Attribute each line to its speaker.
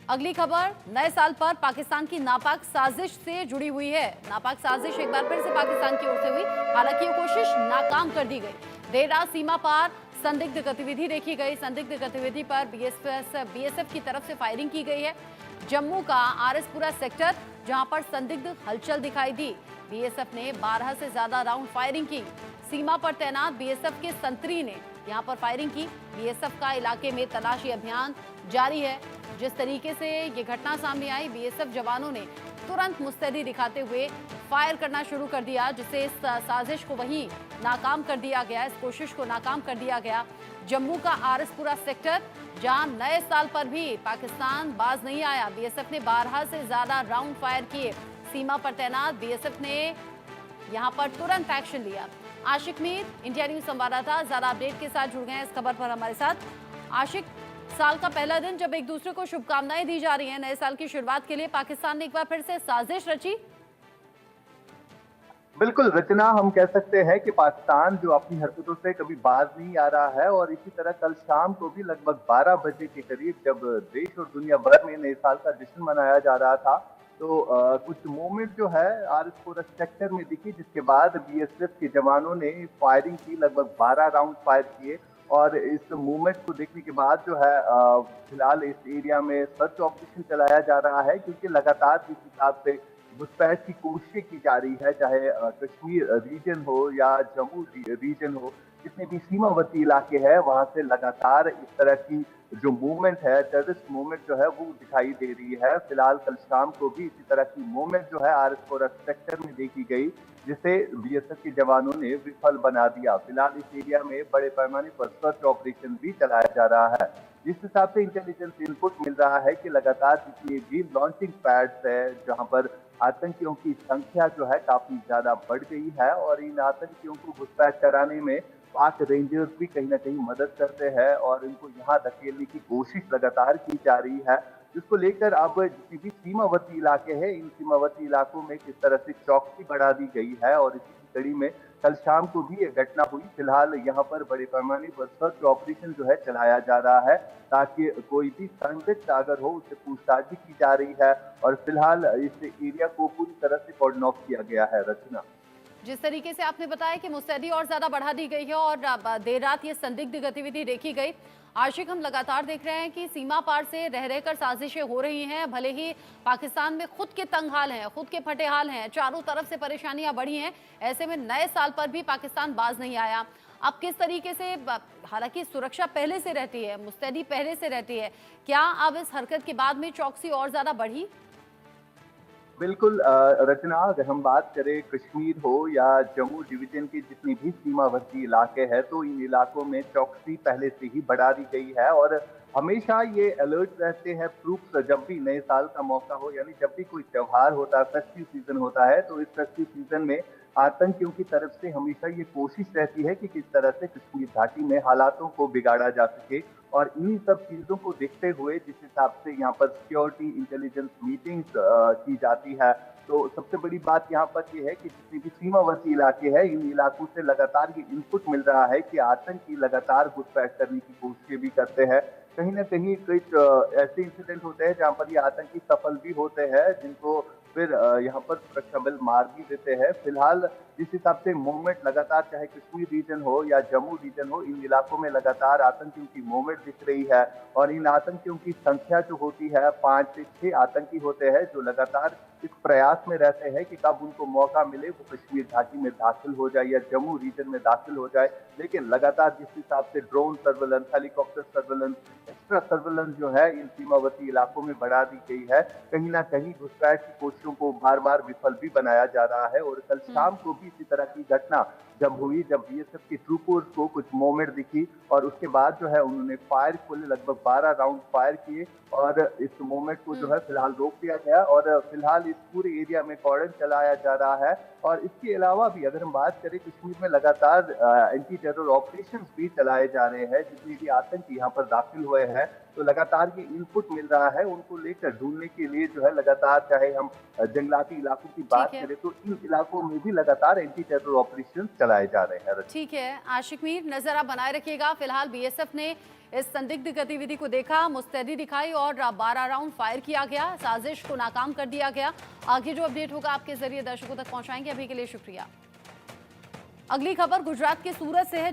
Speaker 1: अगली खबर नए साल पर पाकिस्तान की नापाक साजिश से जुड़ी हुई है। नापाक साजिश एक बार फिर से पाकिस्तान की ओर से हुई, हालांकि ये कोशिश नाकाम कर दी गई। देर रात सीमा पार संदिग्ध गतिविधि देखी गई। संदिग्ध गतिविधि पर बीएसएफ की तरफ से फायरिंग की गई है। जम्मू का आरएसपुरा सेक्टर जहां पर संदिग्ध हलचल दिखाई दी। बीएसएफ ने 12 से ज्यादा राउंड फायरिंग की। सीमा पर तैनात बीएसएफ के संतरी ने यहां पर फायरिंग की। बीएसएफ का इलाके में तलाशी अभियान जारी है। जिस तरीके से ये घटना सामने आई, बीएसएफ जवानों ने तुरंत मुस्तैदी दिखाते हुए फायर करना शुरू कर दिया, जिससे इस साजिश को वहीं नाकाम कर दिया गया, इस कोशिश को नाकाम कर दिया गया। जम्मू का आरएसपुरा सेक्टर जहां नए साल पर भी पाकिस्तान बाज नहीं आया। बीएसएफ ने 12 से ज्यादा राउंड फायर किए। सीमा पर तैनात बीएसएफ ने यहां पर तुरंत एक्शन लिया। आशिक मीर, इंडिया न्यूज संवाददाता, ज्यादा अपडेट के साथ जुड़ गए हैं इस खबर पर हमारे साथ। आशिक, साल का पहला दिन जब एक दूसरे को शुभकामनाएं दी जा रही हैं नए साल की शुरुआत के लिए, पाकिस्तान ने एक बार फिर से साजिश रची।
Speaker 2: बिल्कुल रचना, हम कह सकते हैं कि पाकिस्तान जो अपनी हरकतों से कभी बाज नहीं आ रहा है। और इसी तरह कल शाम को भी लगभग 12 बजे के करीब जब देश और दुनिया भर में नए साल का जश्न मनाया जा रहा था, तो कुछ मोमेंट जो है आरएसपुरा सेक्टर में दिखी, जिसके बाद बीएसएफ के जवानों ने फायरिंग की। लगभग 12 राउंड फायर किए और इस मूवमेंट को देखने के बाद जो है फिलहाल इस एरिया में सर्च ऑपरेशन चलाया जा रहा है, क्योंकि लगातार जिस हिसाब से घुसपैठ की कोशिशें की जा रही है, चाहे कश्मीर रीजन हो या जम्मू रीजन हो, जितने भी सीमावर्ती इलाके हैं वहां से लगातार इस तरह की जो मूवमेंट है, टेररिस्ट मूवमेंट जो है वो दिखाई दे रही है। फिलहाल कल शाम को भी इसी तरह की मूवमेंट जो है आरएसपुरा सेक्टर में देखी गई, जिसे बीएसएफ के जवानों ने विफल बना दिया। फिलहाल इस एरिया में बड़े पैमाने पर सर्च ऑपरेशन भी चलाया जा रहा है। जिस हिसाब से इंटेलिजेंस इनपुट मिल रहा है कि लगातार जितनी भी लॉन्चिंग पैड्स है, जहां पर आतंकियों की संख्या जो है काफी ज्यादा बढ़ गई है, और इन आतंकियों को घुसपैठ कराने में पाक रेंजर्स भी कहीं ना कहीं मदद करते हैं और इनको यहाँ धकेलने की कोशिश लगातार की जा रही है, जिसको लेकर अब जितनी भी सीमावर्ती इलाके हैं, इन सीमावर्ती इलाकों में किस तरह से चौकसी बढ़ा दी गई है। और इसी की कड़ी में कल शाम को भी ये घटना हुई। फिलहाल यहाँ पर बड़े पैमाने पर सर्च ऑपरेशन जो है चलाया जा रहा है, ताकि कोई भी संदिग्ध अगर हो उससे पूछताछ भी की जा रही है। और फिलहाल इस एरिया को पूरी तरह से कॉर्डन ऑफ किया गया है। रचना,
Speaker 1: जिस तरीके से आपने बताया कि मुस्तैदी और ज्यादा बढ़ा दी गई है और देर रात ये संदिग्ध गतिविधि देखी गई। आशिक, हम लगातार देख रहे हैं कि सीमा पार से रह रहकर साजिशें हो रही हैं। भले ही पाकिस्तान में खुद के तंग हाल हैं, खुद के फटे हाल हैं, चारों तरफ से परेशानियां बढ़ी हैं, ऐसे में नए साल पर भी पाकिस्तान बाज नहीं आया। अब किस तरीके से, हालांकि सुरक्षा पहले से रहती है, मुस्तैदी पहले से रहती है, क्या अब इस हरकत के बाद में चौकसी और ज्यादा बढ़ी?
Speaker 2: बिल्कुल रचना, अगर हम बात करें कश्मीर हो या जम्मू डिवीजन के जितने भी सीमावर्ती इलाके हैं, तो इन इलाकों में चौकसी पहले से ही बढ़ा दी गई है। और हमेशा ये अलर्ट रहते हैं ट्रूप्स, जब भी नए साल का मौका हो, यानी जब भी कोई त्योहार होता है, फेस्टिव सीजन होता है, तो इस फेस्टिव सीजन में आतंकियों की तरफ से हमेशा ये कोशिश रहती है कि किस तरह से कश्मीर घाटी में हालातों को बिगाड़ा जा सके। और इन्हीं सब चीजों को देखते हुए जिस हिसाब से यहाँ पर सिक्योरिटी इंटेलिजेंस मीटिंग्स की जाती है, तो सबसे बड़ी बात यहाँ पर ये है कि जितने भी सीमावर्ती इलाके हैं, इन इलाकों से लगातार ये इनपुट मिल रहा है कि आतंकी लगातार घुसपैठ करने की कोशिशें भी करते हैं। कहीं ना कहीं कुछ ऐसे इंसिडेंट होते हैं जहाँ पर ये आतंकी सफल भी होते हैं, जिनको फिर यहाँ पर सुरक्षा बल मार भी देते हैं। फिलहाल जिस हिसाब से मूवमेंट लगातार, चाहे कश्मीर रीजन हो या जम्मू रीजन हो, इन इलाकों में लगातार आतंकियों की मूवमेंट दिख रही है। और इन आतंकियों की संख्या जो होती है, 5 से 6 आतंकी होते हैं जो लगातार इस प्रयास में रहते हैं कि कब उनको मौका मिले वो कश्मीर घाटी में दाखिल हो जाए या जम्मू रीजन में दाखिल हो जाए। लेकिन लगातार जिस हिसाब से drone surveillance, helicopter surveillance, extra surveillance जो है इन सीमावर्ती इलाकों में बढ़ा दी गई है, कहीं ना कहीं घुसपैठ की कोशिशों को बार बार विफल भी बनाया जा रहा है। और कल शाम को भी इसी तरह की घटना जब हुई, जब बीएसएफ की ट्रूपर्स को कुछ मूवमेंट दिखी और उसके बाद जो है उन्होंने फायर खोले, लगभग 12 राउंड फायर किए और इस मूवमेंट को जो है फिलहाल रोक दिया गया। और फिलहाल इस पूरे एरिया में कॉर्डन चलाया जा रहा है। और इसके अलावा भी अगर हम बात करें, कश्मीर में लगातार एंटी टेरर ऑपरेशंस भी चलाए जा रहे हैं। जितने भी आतंकी यहाँ पर दाखिल हुए हैं, तो लगातार ये इनपुट मिल रहा है उनको लेकर ढूंढने के लिए जो है लगातार, चाहे हम जंगलाती इलाकों की बात
Speaker 1: ठीक है।
Speaker 2: करें तो इन इलाकों में भी लगातार एंटी टेरर ऑपरेशन चलाए जा रहे हैं।
Speaker 1: ठीक है आशिक मीर, नजर आप बनाए रखिएगा। फिलहाल बीएसएफ ने इस संदिग्ध गतिविधि को देखा, मुस्तैदी दिखाई और 12 राउंड फायर किया गया, साजिश को नाकाम कर दिया गया। आगे जो अपडेट होगा आपके जरिए दर्शकों तक पहुंचाएंगे। अभी के लिए शुक्रिया। अगली खबर गुजरात के सूरत से है।